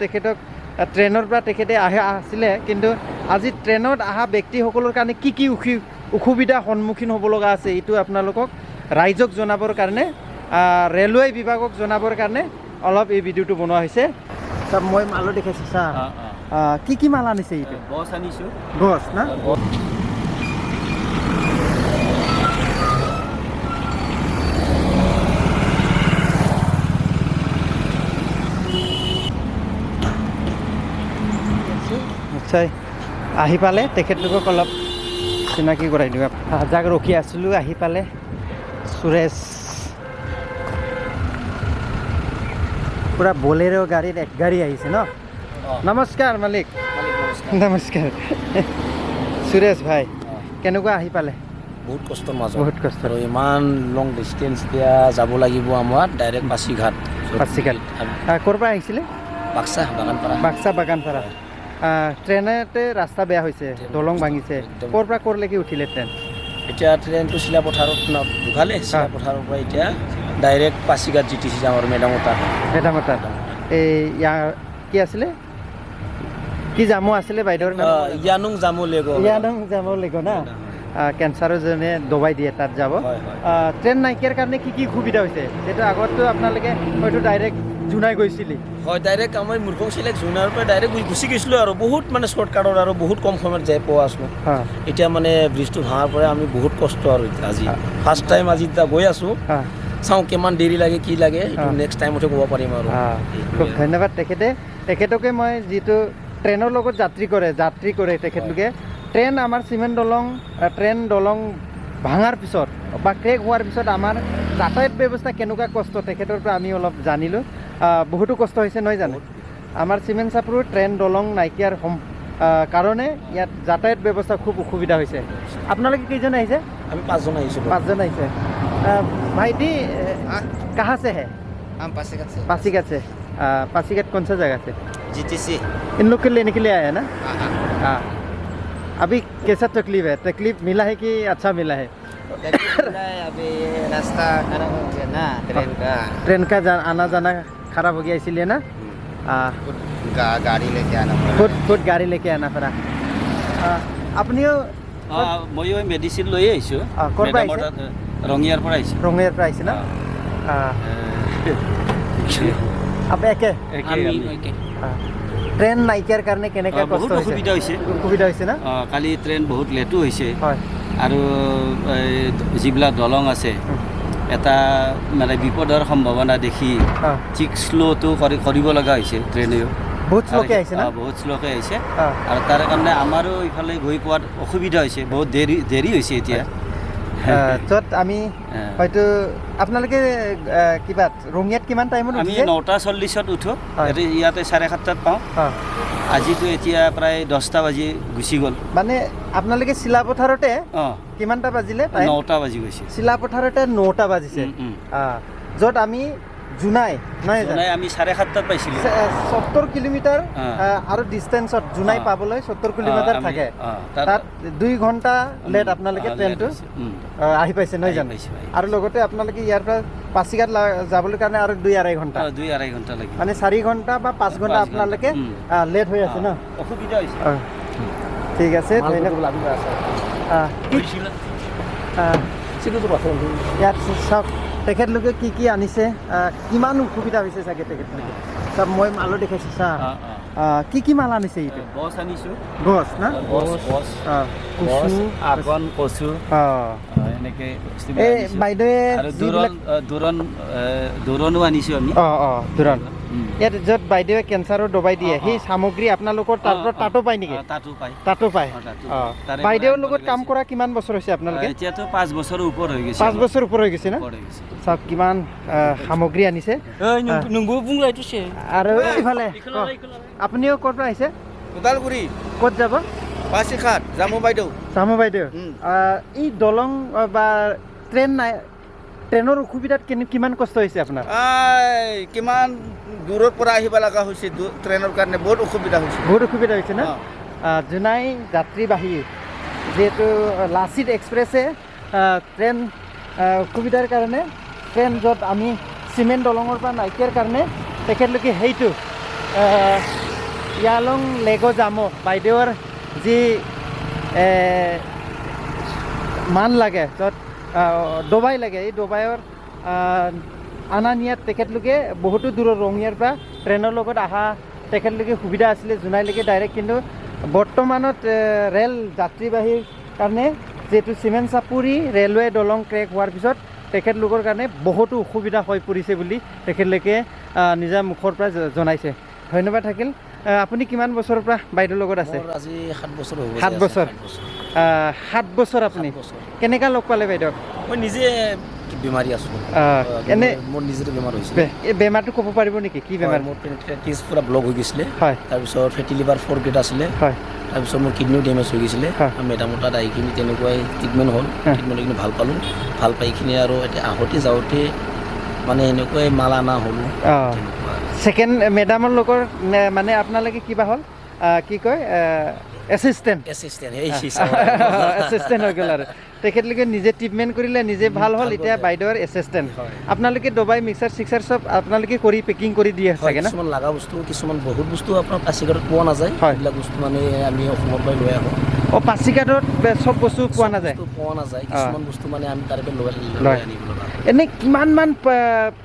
তেখেতক ট্ৰেইনৰ পৰা তেখেতে আছিলে, কিন্তু আজি ট্ৰেইনত অহা ব্যক্তিসকলৰ কাৰণে কি কি অসুবিধা সন্মুখীন হ'ব লগা আছে এইটো আপোনালোকক ৰাইজক জনাবৰ কাৰণে, ৰেলৱে বিভাগক জনাবৰ কাৰণে অলপ এই ভিডিঅ'টো বনোৱা হৈছে। মই মালো দেখাইছোঁ ছাৰ, কি মাল আনিছে এইটো? গছ আনিছোঁ। গছ না? নিশ্চয় আহি পালে তেখেতলোকক অলপ চিনাকি কৰাই দিওঁ। যাক ৰখি আছিলোঁ আহি পালে সুৰেশ, পুৰা বলেৰো গাড়ীত এক গাড়ী আহিছে ন? নমস্কাৰ মালিক। নমস্কাৰ সুৰেশ ভাই, কেনেকুৱা আহি পালে? বহুত কষ্টৰ মাজত, বহুত কষ্ট। আৰু ইমান লং ডিষ্টেঞ্চ এতিয়া যাব লাগিব আমাৰ ডাইৰেক্ট পাছিঘাট। ক'ৰ পৰা আহিছিলে? বাক্সা বাগানপাৰা। বাক্সা বাগানপাৰা। ট্ৰেইনতে ৰাস্তা বেয়া হৈছে, দলং ভাঙিছে। ক'ৰ পৰা ক'ৰলৈকে উঠিলে ট্ৰেইন? এতিয়া ট্ৰেইনটো চিলাপথাৰত ঢুকালে, চিলাপথাৰৰ পৰা এতিয়া ডাইৰেক্ট পাছিঘাট GTC যাম আৰু মেডামতা। এই কি আছিলে, কি জামো আছিলে বাইদেউৰ নাম? ইয়ানুং জামো লেগো। ইয়ানুং জামো লেগো না? কেঞ্চাৰৰ জনে দবাই দিয়ে তাত যাব। ট্ৰেইন নাইকিয়াৰ কাৰণে কি কি সুবিধা হৈছে? সেইটো আগততো আপোনালোকে হয়তো ডাইৰেক্ট জোনাই গৈছিলে। হয়, ডাইৰেক্ট আমাৰ মূৰ্খং চিলেক জোনাৰ পৰা ডাইৰেক্ট গুচি গৈছিলোঁ আৰু বহুত মানে শ্বৰ্টকাটত আৰু বহুত কম সময়ত যাই পোৱা আছোঁ। এতিয়া মানে ব্ৰিজটো ভাঙাৰ পৰা আমি বহুত কষ্ট আৰু আজি ফাৰ্ষ্ট টাইম আজি গৈ আছোঁ। চাওঁ কিমান দেৰি লাগে কি লাগে, নেক্সট টাইমতে ক'ব পাৰিম আৰু। খুব ধন্যবাদ তেখেতকে। মই যিটো ট্ৰেইনৰ লগত যাত্ৰী কৰে তেখেতলোকে, ট্ৰেইন আমাৰ চিমেণ্ট দলং ট্ৰেইন দলং ভাঙাৰ পিছত বা ক্ৰেক হোৱাৰ পিছত আমাৰ যাতায়াত ব্যৱস্থা কেনেকুৱা কষ্ট তেখেতৰ পৰা আমি অলপ জানিলোঁ। বহুতো কষ্ট হৈছে নহয় জানো? আমাৰ চিমেণ্ট চাপৰিৰ ট্ৰেইন দলং নাইকিয়াৰ কাৰণে ইয়াত যাতায়াত ব্যৱস্থা খুব অসুবিধা হৈছে। আপোনালোকে কেইজন আহিছে? আমি 5 জন আহিছোঁ। 5 জন আহিছে। भाईजी कहाँ से है? हम पासीघाट से। पासीघाट कौन सा जगह से? GTC। इन लोग के लेने के लिए आया है ना? हाँ। अभी कैसा तकलीफ है? तकलीफ मिला है कि अच्छा मिला है? अभी रास्ता खराब हो गया ना, ट्रेन का आना जाना खराब हो गया इसीलिए ना? गाड़ी लेके आना पड़ा। खुद गाड़ी लेके आना पड़ा। अपनी ময়ো মেডিচিন লৈ আহিছোঁ। ক'ৰ পৰা আহিছে? ৰঙিয়াৰ পৰা আহিছোঁ। ৰঙিয়াৰ পৰা আহিছে না? ট্ৰেইন নাইকিয়াৰ কাৰণে কেনেকৈ কষ্ট হৈছে? অসুবিধা হৈছে না? কালি ট্ৰেইন বহুত লেটো হৈছে। হয়। আৰু যিবিলাক দলং আছে এটা মানে বিপদৰ সম্ভাৱনা দেখি ঠিক শ্ল'টো কৰিব লগা হৈছে ট্ৰেইনেও। বহুত শ্ল'কে আহিছে না? বহুত শ্ল'কে আহিছে, আৰু তাৰ কাৰণে আমাৰো ইফালে গৈ পোৱাত অসুবিধা হৈছে, বহুত দেৰি হৈছে এতিয়া। য'ত আমি হয়তো আপোনালোকে কিবা ৰঙিয়াত কিমান টাইমত আমি 9:40 উঠোঁ, ইয়াতে 7:30 পাওঁ। আজিতো এতিয়া প্ৰায় 10টা বাজি গুচি গ'ল। মানে আপোনালোকে চিলাপথাৰতে কিমানটা বাজিলে? 9টা বাজি গৈছে। চিলাপথাৰতে 9টা বাজিছে। য'ত আমি জোনাই আমি 7:30 পাইছিলোঁ। 70 কিলোমিটাৰ আৰু ডিষ্টেঞ্চত জোনাই পাবলৈ 70 কিলোমিটাৰ থাকে। তাত 2 ঘণ্টা লেট আপোনালোকে ট্ৰেইনটো আহি পাইছে নহয় জানো? আৰু লগতে আপোনালোকে ইয়াৰ পৰা পাছিঘাট যাবলৈ কাৰণে আৰু 2-2.5 ঘণ্টা। 2-2.5 ঘণ্টা লাগে। মানে 4 ঘণ্টা বা 5 ঘণ্টা আপোনালোকে লেট হৈ আছে ন? অসুবিধা হৈছে। ঠিক আছে, ধন্যবাদ। ইয়াত চাওক তেখেতলোকে কি কি আনিছে, কিমান অসুবিধা হৈছে চাগে তেখেতলোকে। চব মই মালো দেখাইছোঁ ছাৰ, কি মাল আনিছে এইটো? গছ আনিছোঁ। গছ না? কচু এনেকৈ এই বাইদেৱে দোৰণো আনিছোঁ আমি। দোৰণ ইয়াত য'ত বাইদেৱে কেঞ্চাৰৰ দবাই দিয়ে সেই সামগ্ৰী আপোনালোকৰ তাতো পায় নেকি? তাতো পায়। বাইদেউৰ লগত কাম কৰা কিমান বছৰ হৈছে আপোনালোকে? এতিয়াতো 5 বছৰৰ ওপৰ হৈ গৈছে। 5 বছৰ ওপৰ হৈ গৈছে না? চাওক কিমান সামগ্ৰী আনিছে। আৰু এইফালে আপুনিও ক'ৰ পৰা আহিছে? ওদালগুৰি। ক'ত যাব? পাছিঘাট জামু বাইদেউ। এই দলং বা ট্ৰেইনৰ অসুবিধাত কিমান কষ্ট হৈছে আপোনাৰ? কিমান দূৰৰ পৰা আহিব লগা হৈছে ট্ৰেইনৰ কাৰণে, বহুত অসুবিধা হৈছে না? জোনাই যাত্ৰীবাহী যিহেতু লাচিত এক্সপ্ৰেছে ট্ৰেইন অসুবিধাৰ কাৰণে ট্ৰেইন য'ত আমি চিমেণ্ট দলঙৰ পৰা নাইকিয়াৰ কাৰণে তেখেতলোকে সেইটো ইয়ালং লেগো যামো বাইদেউৰ যি মান লাগে য'ত ডবাই লাগে এই ডবাইৰ আনা নিয়াত তেখেতলোকে বহুতো দূৰৰ ৰঙিয়াৰ পৰা ট্ৰেইনৰ লগত অহা তেখেতলোকে সুবিধা আছিলে জোনাইলৈকে ডাইৰেক্ট কিন্তু বৰ্তমানত ৰেল যাত্ৰীবাহীৰ কাৰণে যিহেতু চিমেণ্ট চাপৰি ৰেলৱে দলং ক্ৰেক হোৱাৰ পিছত তেখেতলোকৰ কাৰণে বহুতো অসুবিধা হৈ পৰিছে বুলি তেখেতলোকে নিজা মুখৰ পৰা জনাইছে ধন্যবাদ থাকিল আপুনি কিমান বছৰৰ পৰা বাইদেউৰ লগত আছে আজি 7 বছৰ হ'ব 7 বছৰ 7 বছৰ আপুনি কেনেকা লগ পালে বাইদেউ মই নিজে বেমাৰী আছোঁ এনে মোৰ নিজৰে বেমাৰ হৈছে এই বেমাৰটো ক'ব পাৰিব নেকি কি বেমাৰ মোৰ পেনক্ৰিয়াটিছ পুৰা ব্লক হৈ গৈছিলে হয় তাৰপিছত ফেটি লিভাৰ 4 গ্ৰেড আছিলে হয় তাৰপিছত মোৰ কিডনিও ডেমেজ হৈ গৈছিলে মেডামৰ তাত আহিখিনি তেনেকুৱাই ট্ৰিটমেণ্ট হ'ল ট্ৰিটমেণ্ট এইখিনি ভাল পালোঁ ভাল পাইখিনি আৰু এতিয়া আহোঁতে যাওঁতে মানে এনেকুৱাই মাল অনা হ'লোঁ ছেকেণ্ড মেডামৰ লগৰ মানে আপোনালোকে কিবা হ'ল কি কয় এছিষ্টেণ্ট এছিষ্টেণ্ট হৈ গ'ল আৰু তেখেতলোকে নিজে ট্ৰিটমেণ্ট কৰিলে নিজে ভাল হ'ল এতিয়া বাইদেউৰ এছিষ্টেণ্ট আপোনালোকে ডবাই মিক্সাৰ চিক্সাৰ চব আপোনালোকে কৰি পেকিং কৰি দিয়ে চাগে না কিছুমান লগা বস্তু কিছুমান বহুত বস্তু আপোনাৰ পাচিঘাটত পোৱা নাযায় এইবিলাক বস্তু মানে আমি অসমৰ পৰাই লৈ আহোঁ পাচিঘাটত চব বস্তু পোৱা নাযায় কিছুমান বস্তু মানে আমি তাৰ পৰা লৈ আনিব লগা এনেই কিমানমান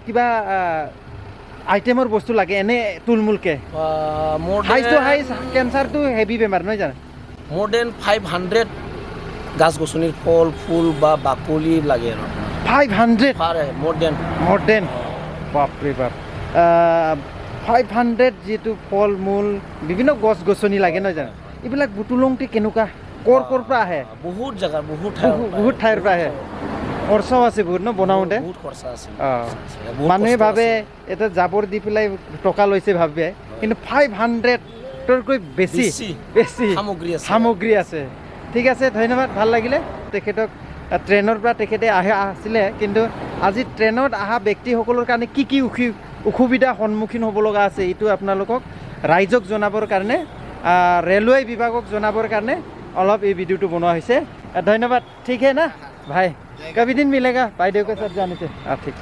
কিবা আইটেমৰ বস্তু লাগে এনে তুলমুলকে হাইটো হাই কেঞ্চাৰটো হেভি বেমাৰ নহয় জানো মোৰ দেন 500 গাছ গছনিৰ ফল ফুল বা বাকলি লাগে আৰু 500 মোৰ দেন বাপৰে বাপ 500 যিটো ফল মূল বিভিন্ন গছ গছনি লাগে নহয় জানো এইবিলাক বুটুলংটি কেনেকুৱা ক'ৰ পৰা আহে বহুত জেগা বহুত ঠাইৰ পৰা আহে খৰচাও আছে বহুত ন বনাওঁতে বহুত খৰচা আছে মানুহে ভাবে এটা জাবৰ দি পেলাই টকা লৈছে ভাবে কিন্তু 500তকৈ বেছি সামগ্ৰী আছে ঠিক আছে ধন্যবাদ ভাল লাগিলে তেখেতক ট্ৰেইনৰ পৰা তেখেতে আছিলে কিন্তু আজি ট্ৰেইনত অহা ব্যক্তিসকলৰ কাৰণে কি কি অসুবিধা সন্মুখীন হ'ব লগা আছে এইটো আপোনালোকক ৰাইজক জনাবৰ কাৰণে ৰেলৱে বিভাগক জনাবৰ কাৰণে অলপ এই ভিডিঅ'টো বনোৱা হৈছে ধন্যবাদ ঠিক হে না ভাই कभी दिन मिलेगा भाई देव के साथ जाने से ठीक